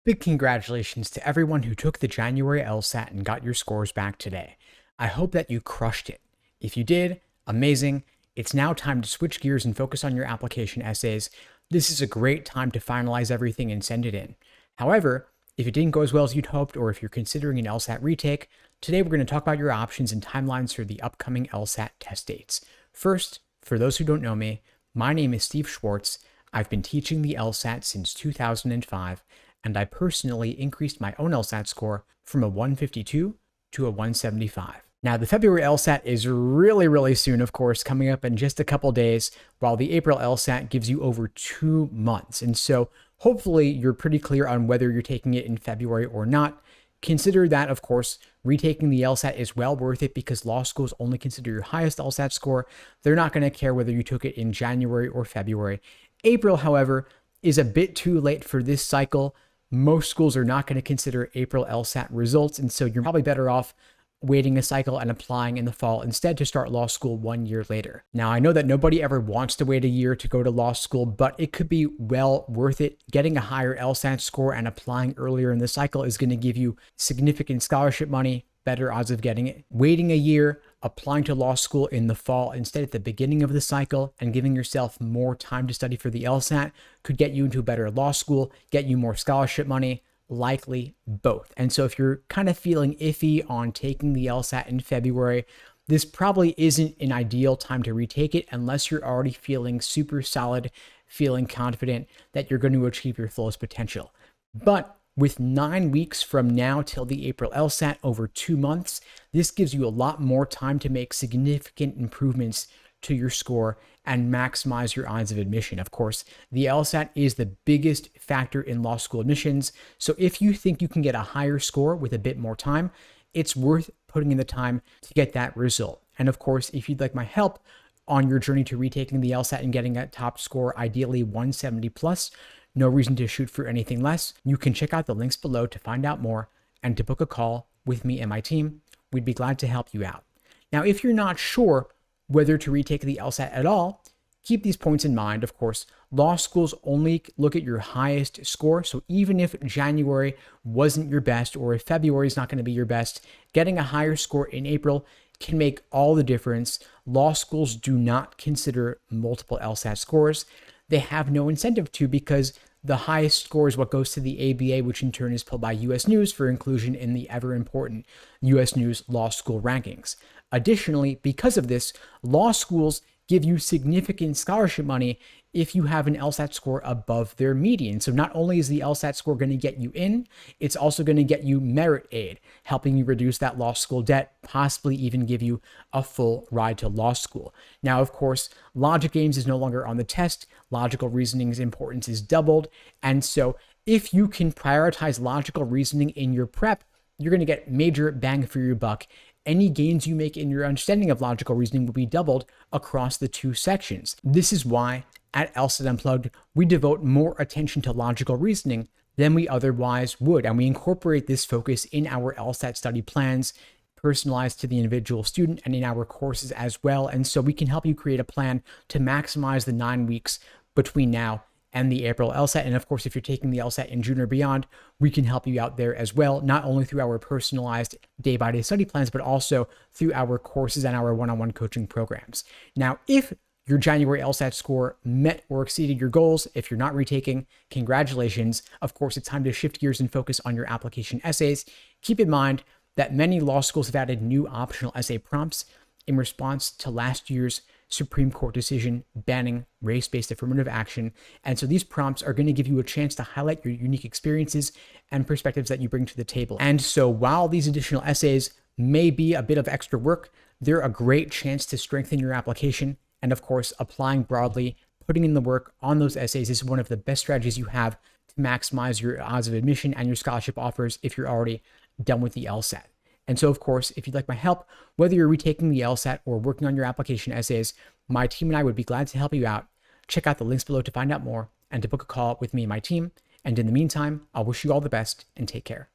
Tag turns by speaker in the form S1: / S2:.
S1: Big congratulations to everyone who took the January LSAT and got your scores back today. I hope that you crushed it. If you did, amazing. It's now time to switch gears and focus on your application essays. This is a great time to finalize everything and send it in. However, if it didn't go as well as you'd hoped, or if you're considering an LSAT retake, today we're going to talk about your options and timelines for the upcoming LSAT test dates. First, for those who don't know me, my name is Steve Schwartz. I've been teaching the LSAT since 2005, and I personally increased my own LSAT score from a 152 to a 175. Now, the February LSAT is really soon, of course, coming up in just a couple days, while the April LSAT gives you over 2 months. And so hopefully you're pretty clear on whether you're taking it in February or not. Consider that, of course, retaking the LSAT is well worth it because law schools only consider your highest LSAT score. They're not going to care whether you took it in January or February. April, however, is a bit too late for this cycle. Most schools are not going to consider April LSAT results, and so you're probably better off waiting a cycle and applying in the fall instead to start law school 1 year later. Now, I know that nobody ever wants to wait a year to go to law school, but it could be well worth it. Getting a higher LSAT score and applying earlier in the cycle is going to give you significant scholarship money, better odds of getting it. Waiting a year, applying to law school in the fall instead at the beginning of the cycle, and giving yourself more time to study for the LSAT could get you into a better law school, get you more scholarship money, likely both. And so if you're kind of feeling iffy on taking the LSAT in February, this probably isn't an ideal time to retake it unless you're already feeling super solid, feeling confident that you're going to achieve your fullest potential. But with 9 weeks from now till the April LSAT, over 2 months, this gives you a lot more time to make significant improvements to your score and maximize your odds of admission. Of course, the LSAT is the biggest factor in law school admissions, so if you think you can get a higher score with a bit more time, it's worth putting in the time to get that result. And of course, if you'd like my help on your journey to retaking the LSAT and getting a top score, ideally 170 plus, no reason to shoot for anything less, you can check out the links below to find out more and to book a call with me and my team. We'd be glad to help you out. Now, if you're not sure whether to retake the LSAT at all, keep these points in mind. Of course, law schools only look at your highest score. So even if January wasn't your best, or if February is not going to be your best, getting a higher score in April can make all the difference. Law schools do not consider multiple LSAT scores. They have no incentive to, because the highest score is what goes to the ABA, which in turn is pulled by US News for inclusion in the ever important US News Law School rankings. Additionally, because of this, law schools give you significant scholarship money if you have an LSAT score above their median. So not only is the LSAT score going to get you in, it's also going to get you merit aid, helping you reduce that law school debt, possibly even give you a full ride to law school. Now, of course, logic games is no longer on the test. Logical reasoning's importance is doubled. And so if you can prioritize logical reasoning in your prep, you're going to get major bang for your buck. Any gains you make in your understanding of logical reasoning will be doubled across the 2 sections. This is why at LSAT Unplugged, we devote more attention to logical reasoning than we otherwise would. And we incorporate this focus in our LSAT study plans, personalized to the individual student, and in our courses as well. And so we can help you create a plan to maximize the 9 weeks between now and the April LSAT. And of course, if you're taking the LSAT in June or beyond, we can help you out there as well, not only through our personalized day-by-day study plans, but also through our courses and our one-on-one coaching programs. Now, if your January LSAT score met or exceeded your goals, if you're not retaking, congratulations. Of course, it's time to shift gears and focus on your application essays. Keep in mind that many law schools have added new optional essay prompts in response to last year's Supreme Court decision banning race-based affirmative action. And so these prompts are going to give you a chance to highlight your unique experiences and perspectives that you bring to the table. And so while these additional essays may be a bit of extra work, they're a great chance to strengthen your application. And of course, applying broadly, putting in the work on those essays is one of the best strategies you have to maximize your odds of admission and your scholarship offers if you're already done with the LSAT. And so, of course, if you'd like my help, whether you're retaking the LSAT or working on your application essays, my team and I would be glad to help you out. Check out the links below to find out more and to book a call with me and my team. And in the meantime, I'll wish you all the best and take care.